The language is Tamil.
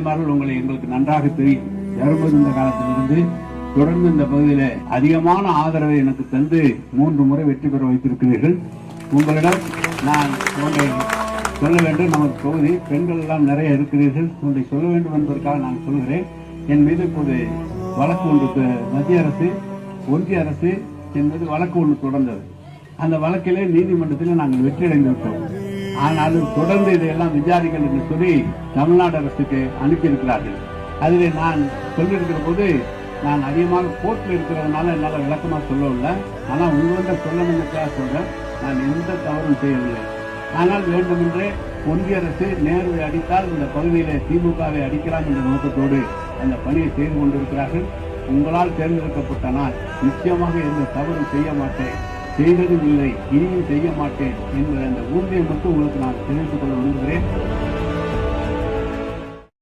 தாய்மார்கள் உங்களை எங்களுக்கு நன்றாக தெரியும். தர்மபுரி இந்த காலத்திலிருந்து தொடர்ந்து இந்த பகுதியில அதிகமான ஆதரவை எனக்கு தந்து 3 முறை வெற்றி பெற வைத்திருக்கிறீர்கள். உங்களிடம் நான் ஒன்றை சொல்ல வேண்டும். நமது தொகுதி பெண்கள் எல்லாம் நிறைய இருக்கிறீர்கள். ஒன்றை சொல்ல வேண்டும் என்பதற்காக நான் சொல்கிறேன். என் மீது இப்போது வழக்கு ஒன்று மத்திய அரசு ஒன்றிய அரசு என் மீது வழக்கு ஒன்று தொடர்ந்தது. அந்த வழக்கிலே நீதிமன்றத்தில் நாங்கள் வெற்றி அடைந்து விட்டோம். ஆனாலும் தொடர்ந்து இதையெல்லாம் விசாரிகள் என்று சொல்லி தமிழ்நாடு அரசுக்கு அனுப்பியிருக்கிறார்கள். அதிலே நான் சொல்லியிருக்கிற போது நான் அதிகமாக கோர்ட்டில் இருக்கிறதுனால என்னால் விளக்கமாக சொல்லவில்லை. ஆனால் உங்கள்கிட்ட சொல்லணும்னுக்காக சொல்றேன். நான் எந்த தவறும் செய்யவில்லை. ஆனால் வேண்டுமென்றே ஒன்றிய அரசு நேருவை அடித்தால் இந்த பகுதியிலே திமுகவை அடிக்கலாம் என்ற நோக்கத்தோடு அந்த பணியை செய்து கொண்டிருக்கிறார்கள். உங்களால் தேர்ந்தெடுக்கப்பட்ட நான் நிச்சயமாக எந்த தவறும் செய்ய மாட்டேன், செய்ததும் இல்லை, இனியும் செய்ய மாட்டேன் என்ற அந்த உறுதியை மட்டும் உங்களுக்கு நான் தெரிவித்துக் கொள்ள விரும்புகிறேன்.